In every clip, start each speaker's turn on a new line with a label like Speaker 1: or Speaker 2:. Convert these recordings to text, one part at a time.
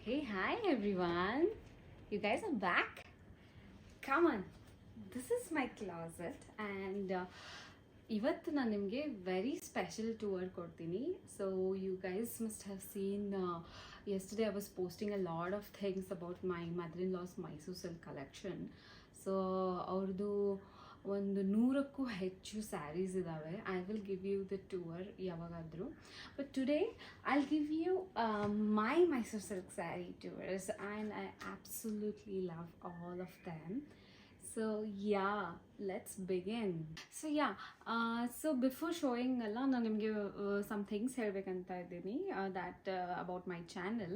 Speaker 1: Hey, hi everyone. You guys are back? Come on. This is my closet and ಇವತ್ತು ನಾನು ನಿಮಗೆ very special tour ಕೊಡ್ತೀನಿ. So you guys must have seen yesterday I was posting a lot of things about my mother-in-law's Mysore silk collection. So ಅವ್ರದ್ದು ಒಂದು 100ಕ್ಕೂ ಹೆಚ್ಚು ಸ್ಯಾರೀಸ್ ಇದ್ದಾವೆ. I will give you the tour ಯಾವಾಗಾದರೂ. But today I'll give you my Mysuru silk sari tours and I absolutely love all of them. So yeah, let's begin. So before showing alla ನಾನು ನಿಮಗೆ some things ಹೇಳಬೇಕಂತ ಇದ್ದೀನಿ that about my channel.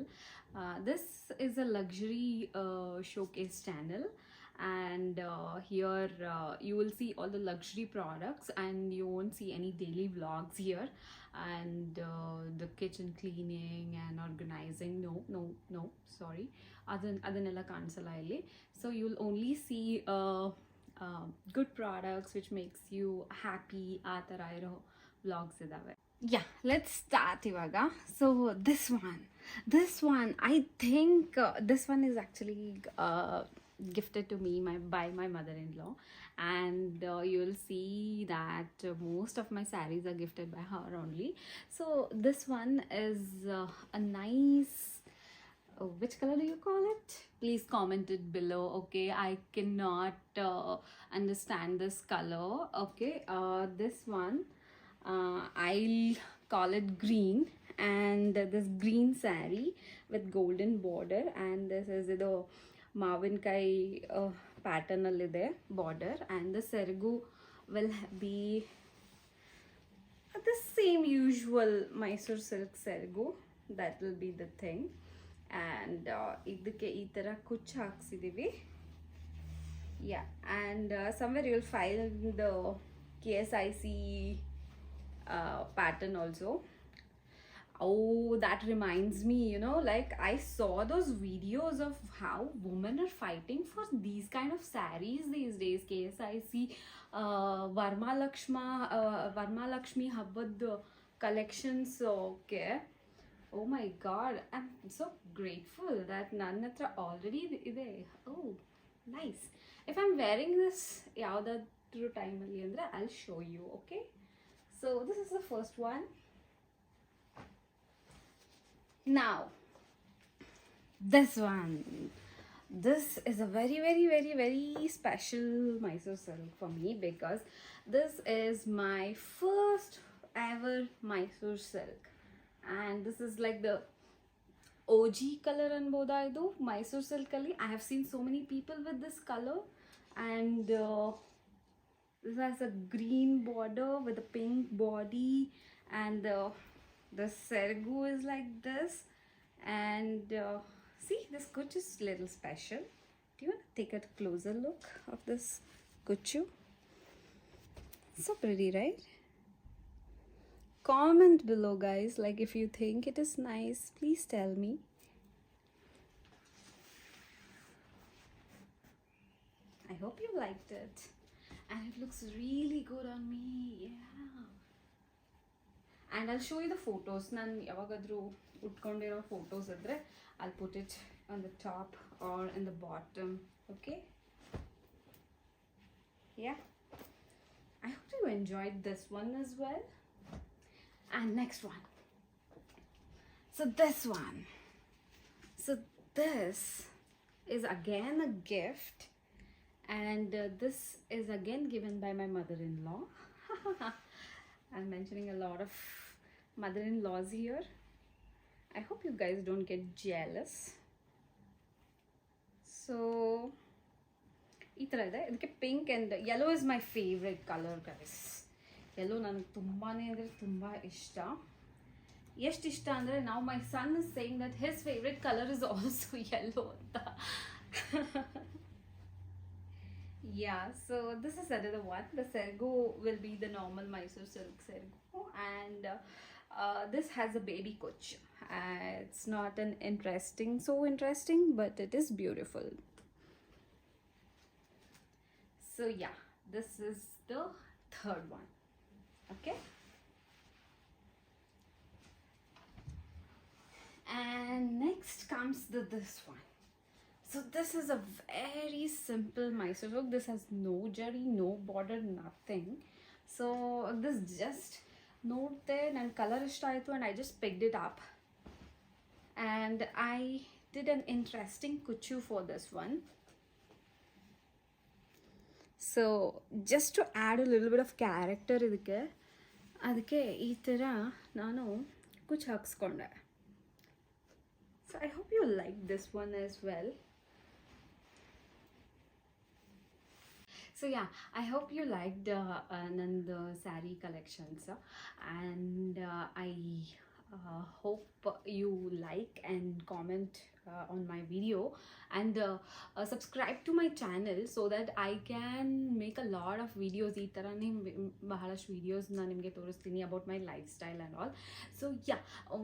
Speaker 1: This is a luxury showcase channel, and here you will see all the luxury products and you won't see any daily vlogs here, and the kitchen cleaning and organizing, no, sorry, ಅದನ್ನೆಲ್ಲ ಕಾಣಿಸಲ್ಲ ಇಲ್ಲಿ. So you'll only see good products which makes you happy ಆ ಥರ ಇರೋ vlogs ಇದ್ದಾವೆ. Yeah, let's start ಇವಾಗ. So this one I think this one is actually gifted to me by my mother-in-law, and you'll see that most of my sarees are gifted by her only. So this one is a nice, which color do you call it? Please comment it below. Okay, I cannot understand this color. Okay, this one I'll call it green, and this green saree with golden border, and this is the mavinkai pattern allide border, and the sergu will be the same usual Mysore silk sergu. That will be the thing. And ಇದಕ್ಕೆ ಈ ಥರ ಕುಚ್ಚು ಹಾಕ್ಸಿದ್ದೀವಿ. Yeah, and somewhere you will find the KSIC pattern also. Oh, that reminds me, you know, like I saw those videos of how women are fighting for these kind of sarees these days. KSIC Varma Lakshmi Habbad collections. Okay. Oh my god, I'm so grateful that ನನ್ನ ಹತ್ರ already ಇದೆ. Oh, nice. If I'm wearing this ಯಾವುದಾದ್ರೂ ಟೈಮಲ್ಲಿ ಅಂದರೆ I'll show you, okay? So this is the first one. Now, this one. This is a very, very, very, very special Mysore silk for me, because this is my first ever Mysore silk. And this is like the OG color anboda idu Mysore silk alli. I have seen so many people with this color, and this has a green border with a pink body, and the sergu is like this, and see, this kuchu is little special. Do you want to take a closer look of this kuchu? So pretty, right? Comment below, guys, like if you think it is nice, please tell me. I hope you liked it, and it looks really good on me. Yeah, and I'll show you the photos. Nan yavagadru utkondiro photos idre I'll put it on the top or in the bottom. Okay, yeah, I hope you enjoyed this one as well. And next one. So this one. So this is again a gift, and this is again given by my mother-in-law. I'm mentioning a lot of mother-in-laws here. I hope you guys don't get jealous. So ಈ ಥರ ಇದೆ. ಇದಕ್ಕೆ pink and yellow is my favourite colour, guys. Yellow ನನಗೆ ತುಂಬಾ ಅಂದರೆ ತುಂಬ ಇಷ್ಟ. ಎಷ್ಟು ಇಷ್ಟ ಅಂದರೆ ನಾವು my son is saying that his favourite colour is also yellow ಅಂತ. Yeah, so this is another one. The sergu will be the normal Mysore silk sergu, and this has a baby kuch. It's not an so interesting, but it is beautiful. So yeah, this is the third one. Okay, And next comes this one. So this is a very simple Mysore silk. This has no jari, no border, nothing. So this just ನೋಡ್ದೆ ನನ್ನ colour ಇಷ್ಟ ಆಯಿತು and I just picked it up. And I did an interesting kuchu for this one. So just to add a little bit of character ಅದಕ್ಕೆ ಈ ಥರ ನಾನು ಕುಚ್ಚು ಹಾಕ್ಸ್ಕೊಂಡೆ. So I hope you like this one as well. So yeah, I hope you liked Nand saree collections, and I hope you like and comment on my video, and subscribe to my channel so that I can make a lot of videos. ಈ ಥರನೇ ಬಹಳಷ್ಟು videos ನಾನು ನಿಮಗೆ ತೋರಿಸ್ತೀನಿ about my lifestyle and all. So yeah,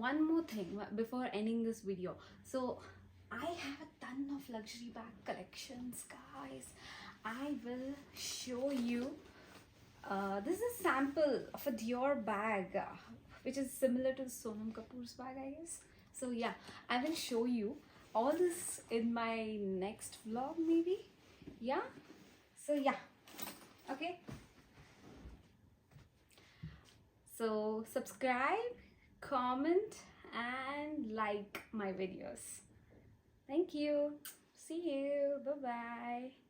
Speaker 1: one more thing before ending this video. So I have a ton of luxury bag collections, guys. I will show you. This is a sample of a Dior bag, which is similar to Sonam Kapoor's bag, I guess. So yeah, I will show you all this in my next vlog, maybe. Yeah. So yeah. Okay. So subscribe, comment, and like my videos. Thank you. See you. Bye bye.